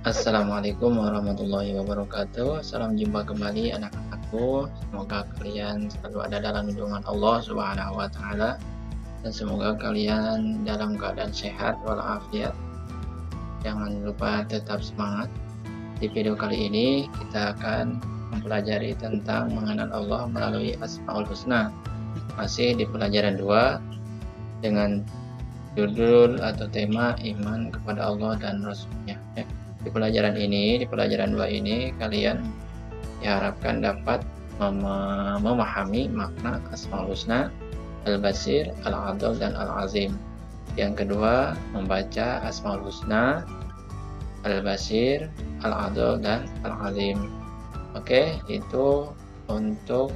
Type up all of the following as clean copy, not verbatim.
Assalamualaikum warahmatullahi wabarakatuh. Salam jumpa kembali anak-anakku. Semoga kalian selalu ada dalam lindungan Allah Subhanahu wa taala dan semoga kalian dalam keadaan sehat walafiat. Jangan lupa tetap semangat. Di video kali ini kita akan mempelajari tentang mengenal Allah melalui Asmaul Husna. Masih di pelajaran 2 dengan judul atau tema iman kepada Allah dan Rasul-Nya. Di pelajaran 2 ini kalian diharapkan dapat memahami makna Asmaul Husna, Al-Basir, Al-Adil, dan Al-Azim. Yang kedua, membaca Asmaul Husna, Al-Basir, Al-Adil, dan Al-Azim. Oke, itu untuk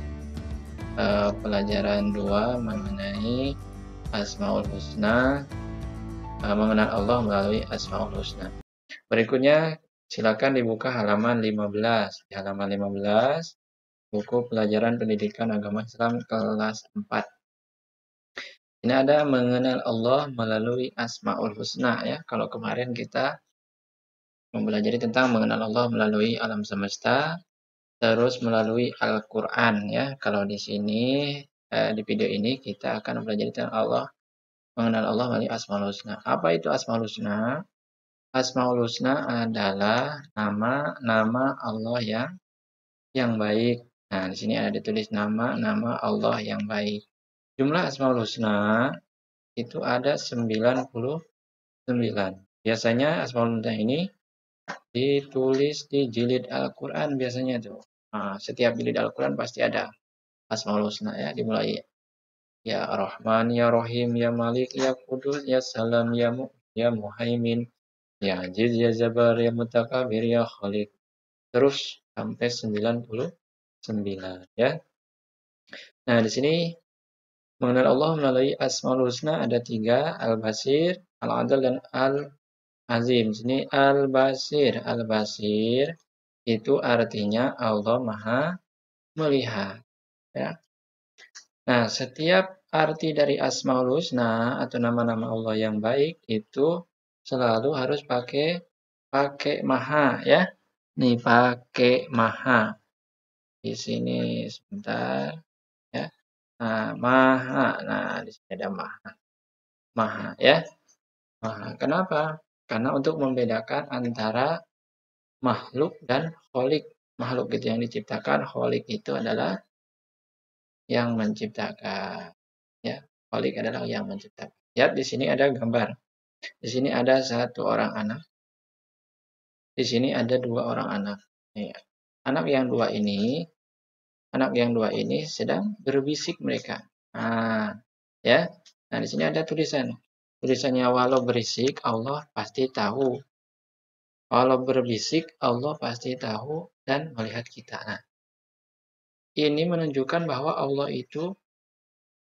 pelajaran 2 mengenai Asmaul Husna, mengenal Allah melalui Asmaul Husna. Berikutnya, silakan dibuka halaman 15. Di halaman 15, buku pelajaran pendidikan agama Islam kelas 4. Ini ada mengenal Allah melalui Asmaul Husna ya. Kalau kemarin kita mempelajari tentang mengenal Allah melalui alam semesta, terus melalui Al-Qur'an ya. Kalau di sini di video ini kita akan mempelajari tentang mengenal Allah melalui Asmaul Husna. Apa itu Asmaul Husna? Asmaul Husna adalah nama-nama Allah yang baik. Nah, di sini ada ditulis nama-nama Allah yang baik. Jumlah Asmaul Husna itu ada 99. Biasanya Asmaul Husna ini ditulis di jilid Al-Quran biasanya tuh. Nah, setiap jilid Al-Quran pasti ada Asmaul Husna ya, dimulai ya Rahman, ya Rahim, ya Malik, ya Kudus, ya Salam, ya Muhaimin, ya Aziz, ya Jabar, ya Mutakabir, ya Khalik. Terus sampai 99 ya. Nah, di sini mengenal Allah melalui Asmaul Husna ada 3, Al-Basir, Al-Adil, dan Al-Azim. Di sini Al-Basir. Al-Basir itu artinya Allah Maha melihat. Ya. Nah, setiap arti dari Asmaul Husna atau nama-nama Allah yang baik itu selalu harus pakai maha ya. Nih pakai maha. Di sini sebentar ya. Nah, maha. Nah, di sini ada maha. Maha ya. Maha. Kenapa? Karena untuk membedakan antara makhluk dan kholik. Makhluk itu yang diciptakan, kholik itu adalah yang menciptakan. Ya, kholik adalah yang menciptakan. Lihat di sini ada gambar. Di sini ada 1 orang anak. Di sini ada 2 orang anak. Ya. Anak yang dua ini sedang berbisik mereka. Nah, ya. Nah, di sini ada tulisan. Tulisannya walau berisik Allah pasti tahu. Walau berbisik Allah pasti tahu dan melihat kita. Nah, ini menunjukkan bahwa Allah itu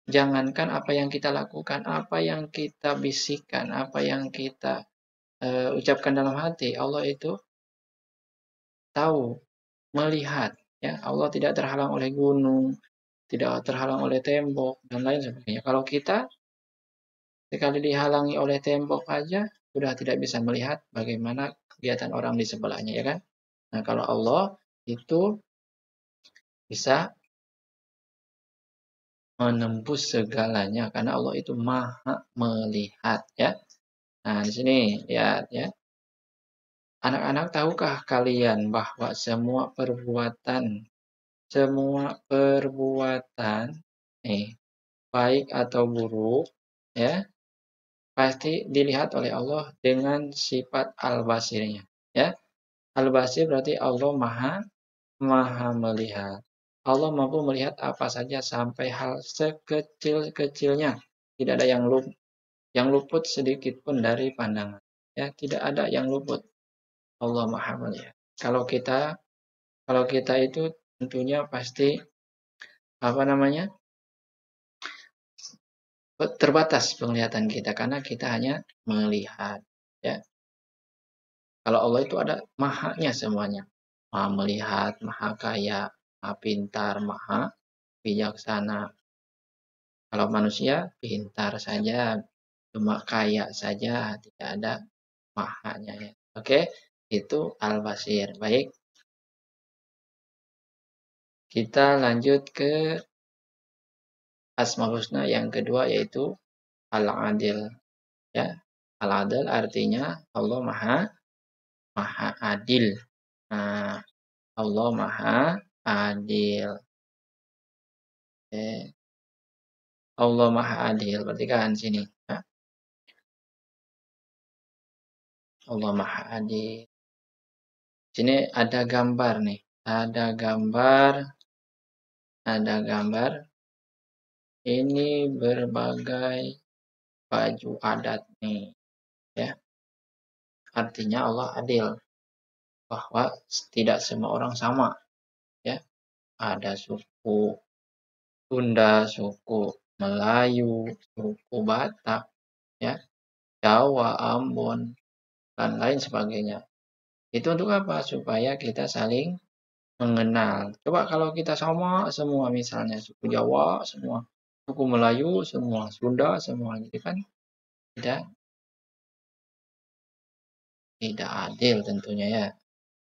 jangankan apa yang kita lakukan, apa yang kita bisikkan, apa yang kita ucapkan dalam hati, Allah itu tahu, melihat. Ya, Allah tidak terhalang oleh gunung, tidak terhalang oleh tembok, dan lain sebagainya. Kalau kita sekali dihalangi oleh tembok aja, sudah tidak bisa melihat bagaimana kegiatan orang di sebelahnya, ya kan? Nah, kalau Allah itu bisa menembus segalanya, karena Allah itu maha melihat, ya. Nah, di sini lihat, ya. Anak-anak, tahukah kalian bahwa semua perbuatan, baik atau buruk, ya, pasti dilihat oleh Allah dengan sifat al-basirnya. Ya, al-basir berarti Allah maha melihat. Allah mampu melihat apa saja sampai hal sekecil-kecilnya. Tidak ada yang luput sedikit pun dari pandangan. Ya, tidak ada yang luput. Allah maha melihat. Kalau kita itu tentunya pasti apa namanya? Terbatas penglihatan kita karena kita hanya melihat, ya. Kalau Allah itu ada mahanya semuanya. Maha melihat, maha kaya, maha pintar, maha bijaksana. Kalau manusia pintar saja, cuma kaya saja, tidak ada mahanya ya. Oke. itu Al-Basir. Baik, kita lanjut ke Asmaul Husna yang kedua yaitu Al-Adil. Ya, Al-Adil artinya Allah Maha Maha Adil. Nah, Allah Maha Adil. Allah Maha Adil. Perhatikan sini. Ya. Allah Maha Adil. Sini ada gambar nih. Ada gambar. Ini berbagai baju adat nih. Ya, artinya Allah adil. Bahwa tidak semua orang sama. Ya, ada suku Sunda, suku Melayu, suku Batak, ya, Jawa, Ambon, dan lain sebagainya. Itu untuk apa? Supaya kita saling mengenal. Coba kalau kita sama semua misalnya suku Jawa semua, suku Melayu semua, Sunda semua gitu kan tidak tidak adil tentunya ya.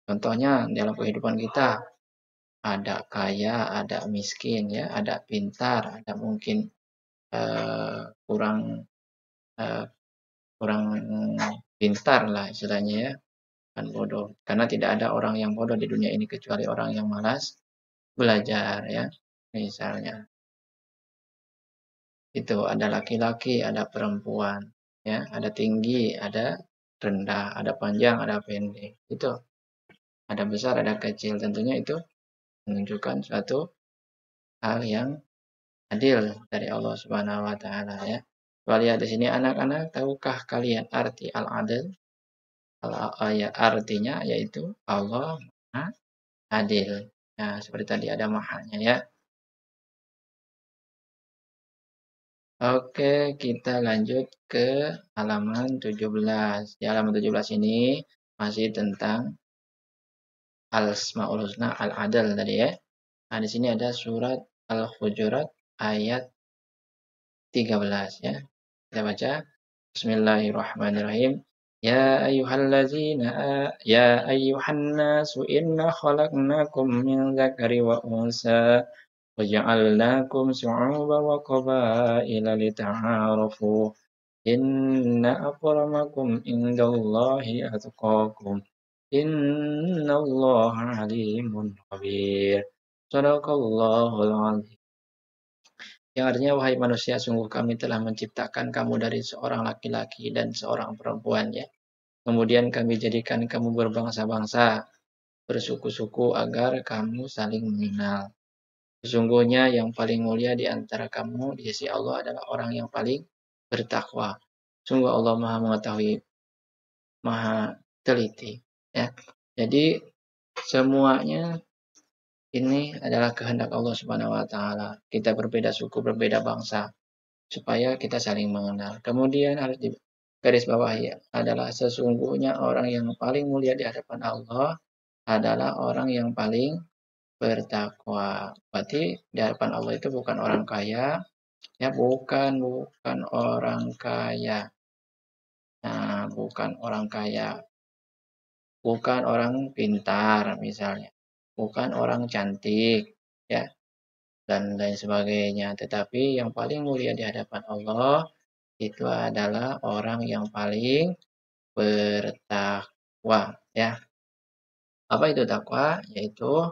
Contohnya dalam kehidupan kita ada kaya, ada miskin ya, ada pintar, ada mungkin kurang eh, kurang pintar lah istilahnya ya, kan bodoh. Karena tidak ada orang yang bodoh di dunia ini kecuali orang yang malas belajar ya. Misalnya itu ada laki-laki, ada perempuan, ya, ada tinggi, ada rendah, ada panjang, ada pendek. Itu ada besar, ada kecil. Tentunya itu menunjukkan suatu hal yang adil dari Allah Subhanahu wa taala ya. Coba lihat di sini anak-anak, tahukah kalian arti al-adil? Al artinya yaitu Allah Maha Adil. Nah, seperti tadi ada mahanya ya. Oke, kita lanjut ke halaman 17. Di halaman 17 ini masih tentang Al-Asmaul Husna Al-Adl tadi ya. Nah, di sini ada surat Al-Hujurat ayat 13 ya. Kita baca. Bismillahirrahmanirrahim. Ya ayyuhan nasu inna khalaqnakum min dzakari wa unsa waja'alnakum syu'uban wa qabaila lita'arafu. Inna akramakum indallahi atqakum. Innallaha alimun khabir. Sadaqallahul azim. Yang artinya, wahai manusia, sungguh kami telah menciptakan kamu dari seorang laki-laki dan seorang perempuan ya. Kemudian kami jadikan kamu berbangsa-bangsa, bersuku-suku agar kamu saling mengenal. Sesungguhnya yang paling mulia di antara kamu di sisi Allah adalah orang yang paling bertakwa. Sungguh Allah Maha mengetahui, Maha teliti. Ya. Jadi semuanya ini adalah kehendak Allah Subhanahu wa taala. Kita berbeda suku, berbeda bangsa supaya kita saling mengenal. Kemudian harus di garis bawahi adalah sesungguhnya orang yang paling mulia di hadapan Allah adalah orang yang paling bertakwa. Berarti di hadapan Allah itu bukan orang kaya, ya bukan orang kaya. Nah, bukan orang kaya, bukan orang pintar misalnya, bukan orang cantik, ya, dan lain sebagainya. Tetapi yang paling mulia di hadapan Allah itu adalah orang yang paling bertakwa, ya. Apa itu takwa? Yaitu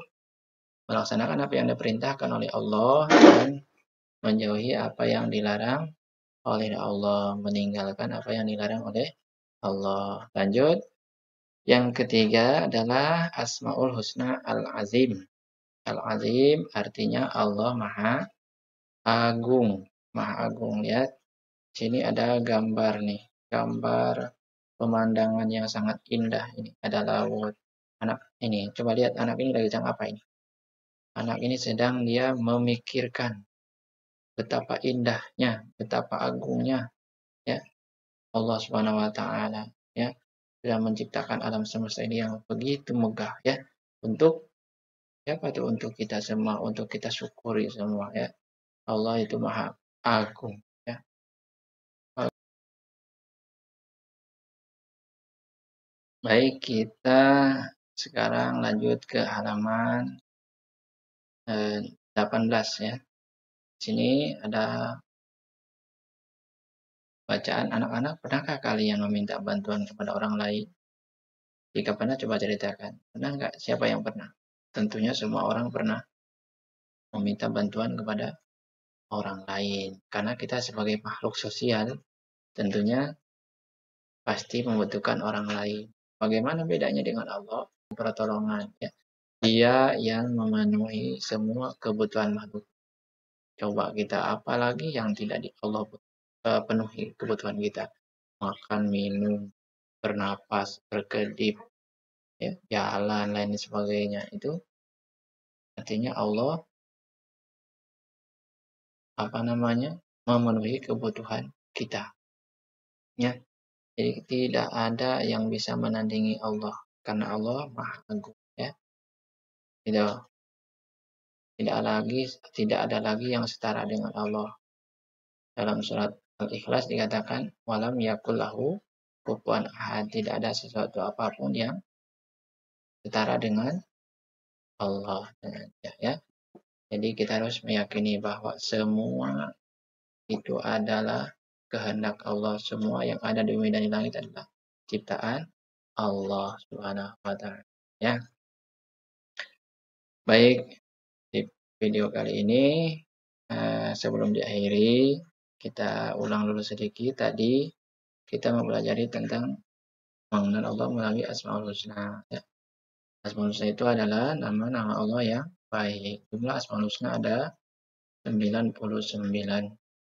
melaksanakan apa yang diperintahkan oleh Allah dan menjauhi apa yang dilarang oleh Allah, meninggalkan apa yang dilarang oleh Allah. Lanjut. Yang ketiga adalah Asmaul Husna Al-Azim. Al-Azim artinya Allah Maha Agung. Maha Agung. Lihat, sini ada gambar nih. Gambar pemandangan yang sangat indah ini. Ada laut. Anak ini, coba lihat anak ini lagi sedang apa ini? Anak ini sedang dia memikirkan betapa indahnya, betapa agungnya ya Allah Subhanahu wa taala ya sudah menciptakan alam semesta ini yang begitu megah ya untuk siapa tuh untuk kita semua, untuk kita syukuri semua ya. Allah itu Maha Agung ya. Baik, kita sekarang lanjut ke halaman 18 ya. Di sini ada bacaan anak-anak, pernahkah kalian meminta bantuan kepada orang lain? Jika pernah, coba ceritakan. Pernah nggak? Siapa yang pernah? Tentunya semua orang pernah meminta bantuan kepada orang lain. Karena kita sebagai makhluk sosial, tentunya pasti membutuhkan orang lain. Bagaimana bedanya dengan Allah? Pertolongan. Ya. Dia yang memenuhi semua kebutuhan makhluk. Coba kita apalagi yang tidak di Allah penuhi kebutuhan kita. Makan, minum, bernapas, berkedip, ya, jalan, lain sebagainya. Itu artinya Allah memenuhi kebutuhan kita. Ya. Jadi tidak ada yang bisa menandingi Allah karena Allah Maha Agung. Ya. Tidak ada lagi yang setara dengan Allah. Dalam surat Al-Ikhlas dikatakan walam yakul lahu kufuwan ahad, tidak ada sesuatu apapun yang setara dengan Allah. Ya. Jadi kita harus meyakini bahwa semua itu adalah kehendak Allah. Semua yang ada di bumi dan di langit adalah ciptaan Allah Subhanahu wa taala. Ya. Baik, di video kali ini sebelum diakhiri kita ulang dulu sedikit. Tadi kita mempelajari tentang mengenal Allah melalui Asmaul Husna. Ya. Asmaul Husna itu adalah nama-nama Allah yang baik. Jumlah Asmaul Husna ada 99.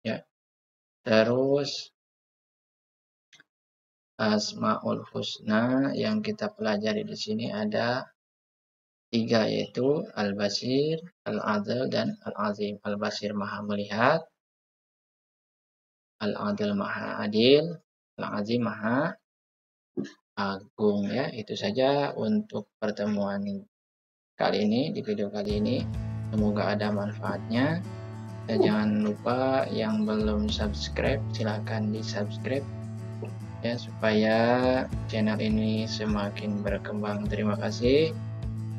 Ya. Terus Asmaul Husna yang kita pelajari di sini ada 3, yaitu Al-Basir, Al-Adil, dan Al-Azim. Al-Basir Maha melihat, Al-Adil Maha adil, Al-Azim Maha agung. Ya, itu saja untuk pertemuan kali ini, di video kali ini. Semoga ada manfaatnya. Dan jangan lupa yang belum subscribe, silahkan di subscribe ya, supaya channel ini semakin berkembang. Terima kasih.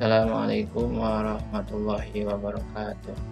Assalamualaikum warahmatullahi wabarakatuh.